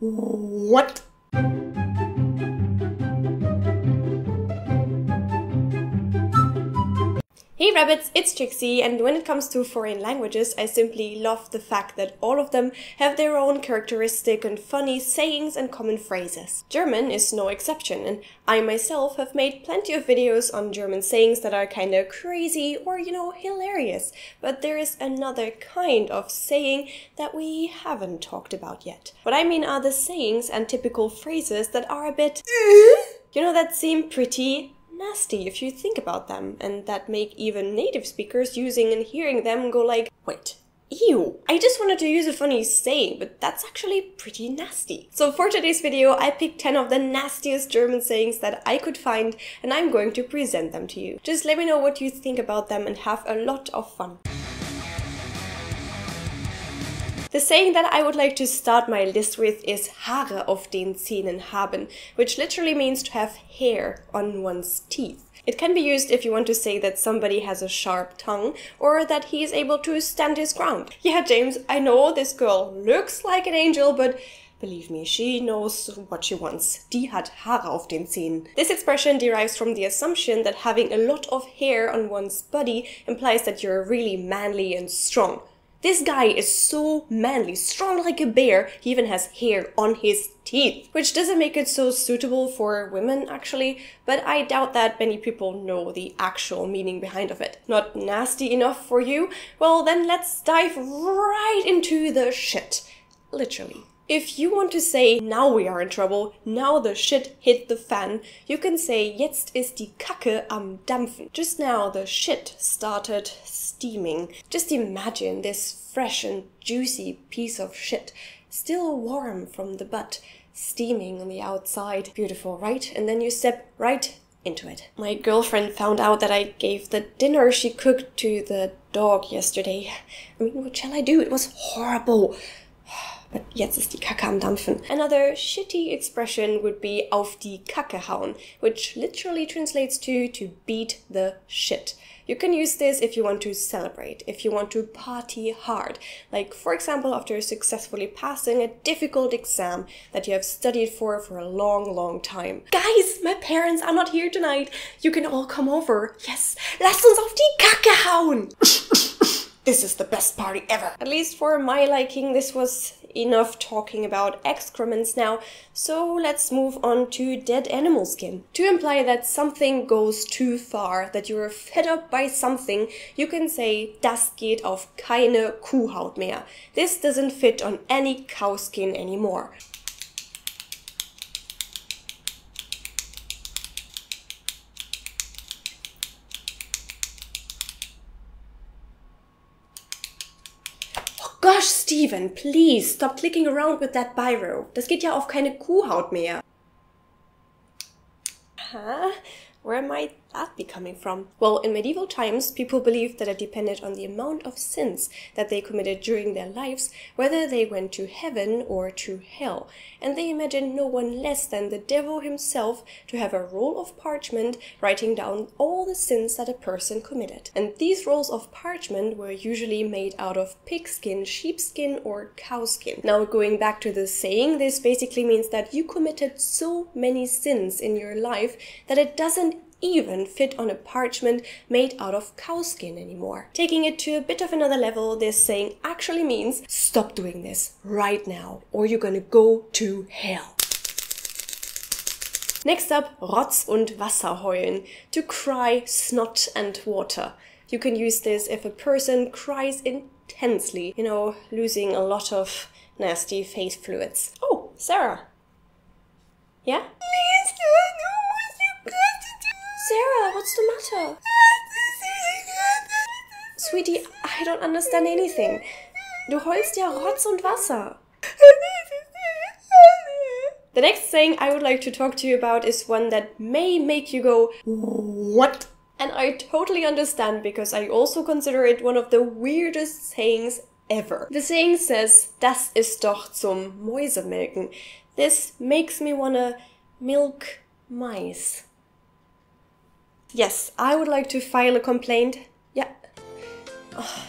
What? Hey rabbits, it's Trixie, and when it comes to foreign languages, I simply love the fact that all of them have their own characteristic and funny sayings and common phrases. German is no exception, and I myself have made plenty of videos on German sayings that are kinda crazy or, hilarious. But there is another kind of saying that we haven't talked about yet. What I mean are the sayings and typical phrases that are a bit that seem pretty nasty if you think about them, and that make even native speakers using and hearing them go like, wait, ew, I just wanted to use a funny saying, but that's actually pretty nasty. So for today's video, I picked 10 of the nastiest German sayings that I could find, and I'm going to present them to you. Just let me know what you think about them and have a lot of fun. The saying that I would like to start my list with is Haare auf den Zähnen haben, which literally means to have hair on one's teeth. It can be used if you want to say that somebody has a sharp tongue or that he is able to stand his ground. Yeah, James, I know this girl looks like an angel, but believe me, she knows what she wants. Die hat Haare auf den Zähnen. This expression derives from the assumption that having a lot of hair on one's body implies that you're really manly and strong. This guy is so manly, strong like a bear, he even has hair on his teeth. Which doesn't make it so suitable for women, actually, but I doubt that many people know the actual meaning behind of it. Not nasty enough for you? Well, then let's dive right into the shit. Literally. If you want to say, now we are in trouble, now the shit hit the fan, you can say, jetzt ist die Kacke am Dampfen. Just now the shit started steaming. Just imagine this fresh and juicy piece of shit, still warm from the butt, steaming on the outside. Beautiful, right? And then you step right into it. My girlfriend found out that I gave the dinner she cooked to the dog yesterday. I mean, what shall I do? It was horrible. But jetzt ist die Kacke am Dampfen. Another shitty expression would be auf die Kacke hauen, which literally translates to beat the shit. You can use this if you want to celebrate, if you want to party hard. Like, for example, after successfully passing a difficult exam that you have studied for a long, long time. Guys, my parents are not here tonight. You can all come over. Yes, lasst uns auf die Kacke hauen. This is the best party ever. At least for my liking, this was enough talking about excrements now, so let's move on to dead animal skin. To imply that something goes too far, that you're fed up by something, you can say, das geht auf keine Kuhhaut mehr. This doesn't fit on any cow skin anymore. Gosh, Steven, please stop clicking around with that biro. Das geht ja auf keine Kuhhaut mehr. Huh? Where might that be coming from? Well, in medieval times, people believed that it depended on the amount of sins that they committed during their lives, whether they went to heaven or to hell. And they imagined no one less than the devil himself to have a roll of parchment writing down all the sins that a person committed. And these rolls of parchment were usually made out of pigskin, sheepskin, or cowskin. Now, going back to the saying, this basically means that you committed so many sins in your life that it doesn't even fit on a parchment made out of cowskin anymore. Taking it to a bit of another level, this saying actually means stop doing this right now or you're gonna go to hell. Next up, Rotz und Wasser heulen, to cry snot and water. You can use this if a person cries intensely, losing a lot of nasty face fluids. Oh, Sarah. Yeah? Please don't know what you got to do. Sarah, what's the matter? Sweetie, I don't understand anything. Du heulst ja Rotz und Wasser. The next thing I would like to talk to you about is one that may make you go, what? And I totally understand because I also consider it one of the weirdest sayings ever. The saying says, das ist doch zum Mäusemelken. This makes me wanna milk mice. Yes, I would like to file a complaint. Yeah. Oh.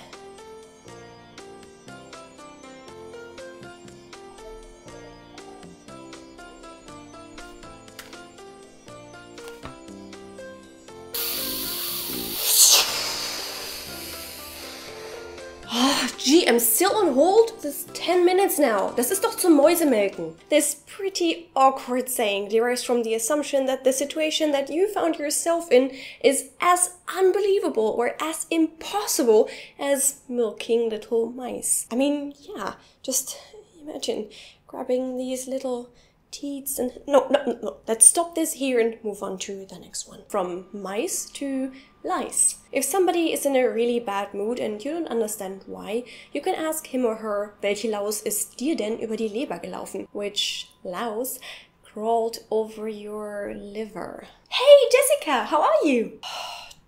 Gee, I'm still on hold? This is 10 minutes now. Das ist doch zum Mäusemelken. This pretty awkward saying derives from the assumption that the situation that you found yourself in is as unbelievable or as impossible as milking little mice. I mean, yeah, just imagine grabbing these little teats and... No. Let's stop this here and move on to the next one. From mice to lice. If somebody is in a really bad mood and you don't understand why, you can ask him or her, welche Laus ist dir denn über die Leber gelaufen? Which louse crawled over your liver? Hey Jessica, how are you?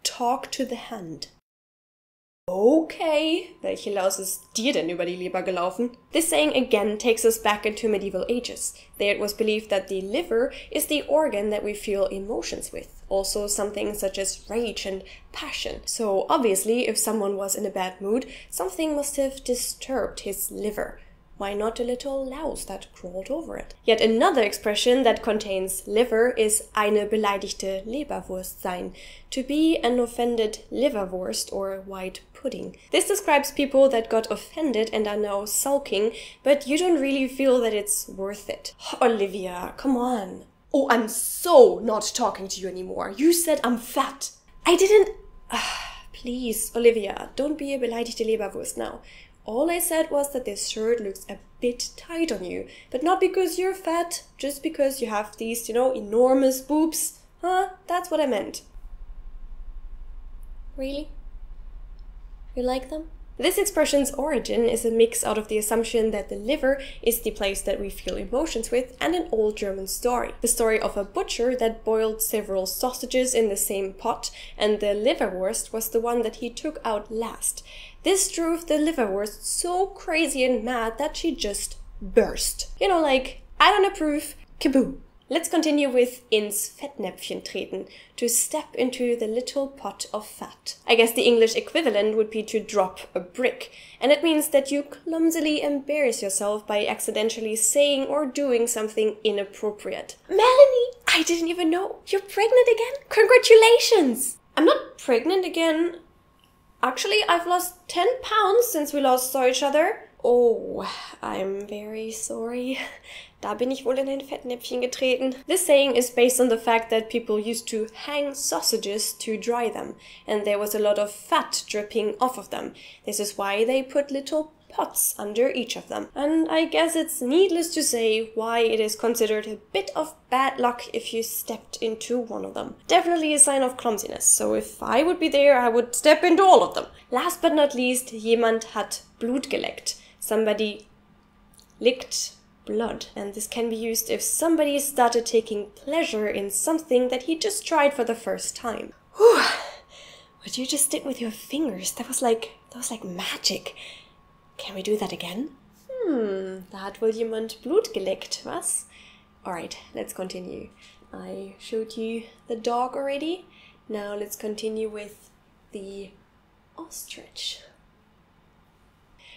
Talk to the hand. Okay, welche Laus ist dir denn über die Leber gelaufen? This saying again takes us back into medieval ages. There it was believed that the liver is the organ that we feel emotions with. Also something such as rage and passion. So obviously, if someone was in a bad mood, something must have disturbed his liver. Why not a little louse that crawled over it? Yet another expression that contains liver is eine beleidigte Leberwurst sein, to be an offended liverwurst or white pudding. This describes people that got offended and are now sulking, but you don't really feel that it's worth it. Olivia, come on. Oh, I'm so not talking to you anymore. You said I'm fat. I didn't... Please, Olivia, don't be a beleidigte Leberwurst now. All I said was that this shirt looks a bit tight on you, but not because you're fat, just because you have these, enormous boobs. That's what I meant. Really? You like them? This expression's origin is a mix out of the assumption that the liver is the place that we feel emotions with and an old German story. The story of a butcher that boiled several sausages in the same pot, and the liverwurst was the one that he took out last. This drove the liverwurst so crazy and mad that she just burst. Like, I don't approve, kaboom. Let's continue with ins Fettnäpfchen treten, to step into the little pot of fat. I guess the English equivalent would be to drop a brick, and it means that you clumsily embarrass yourself by accidentally saying or doing something inappropriate. Melanie, I didn't even know. You're pregnant again? Congratulations! I'm not pregnant again. Actually, I've lost 10 pounds since we last saw each other. Oh, I'm very sorry. Da bin ich wohl in ein Fettnäpfchen getreten. This saying is based on the fact that people used to hang sausages to dry them, and there was a lot of fat dripping off of them. This is why they put little pots under each of them. And I guess it's needless to say why it is considered a bit of bad luck if you stepped into one of them. Definitely a sign of clumsiness, so if I would be there, I would step into all of them. Last but not least, jemand hat Blut geleckt. Somebody licked blood. And this can be used if somebody started taking pleasure in something that he just tried for the first time. Whew. What you just did with your fingers, that was like magic. Can we do that again? Da hat wohl jemand Blut geleckt, was? Alright, let's continue. I showed you the dog already. Now let's continue with the ostrich.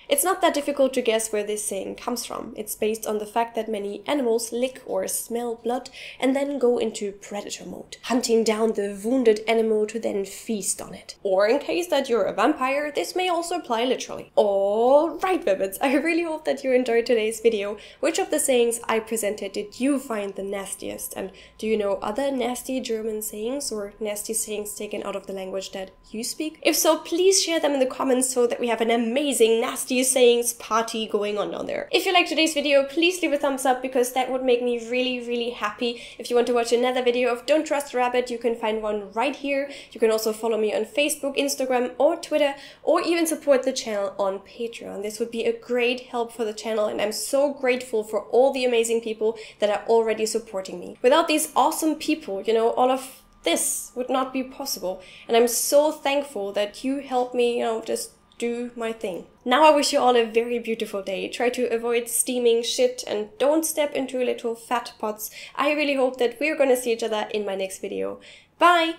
It's not that difficult to guess where this saying comes from. It's based on the fact that many animals lick or smell blood and then go into predator mode, hunting down the wounded animal to then feast on it. Or in case that you're a vampire, this may also apply literally. Alright, Rabbits, I really hope that you enjoyed today's video. Which of the sayings I presented did you find the nastiest? And do you know other nasty German sayings or nasty sayings taken out of the language that you speak? If so, please share them in the comments so that we have an amazing nasty sayings party going on down there. If you liked today's video, please leave a thumbs up because that would make me really happy. If you want to watch another video of Don't Trust the Rabbit, you can find one right here. You can also follow me on Facebook, Instagram or Twitter, or even support the channel on Patreon. This would be a great help for the channel, and I'm so grateful for all the amazing people that are already supporting me. Without these awesome people, all of this would not be possible, and I'm so thankful that you help me, just do my thing. Now I wish you all a very beautiful day. Try to avoid steaming shit and don't step into little fat pots. I really hope that we're gonna see each other in my next video. Bye!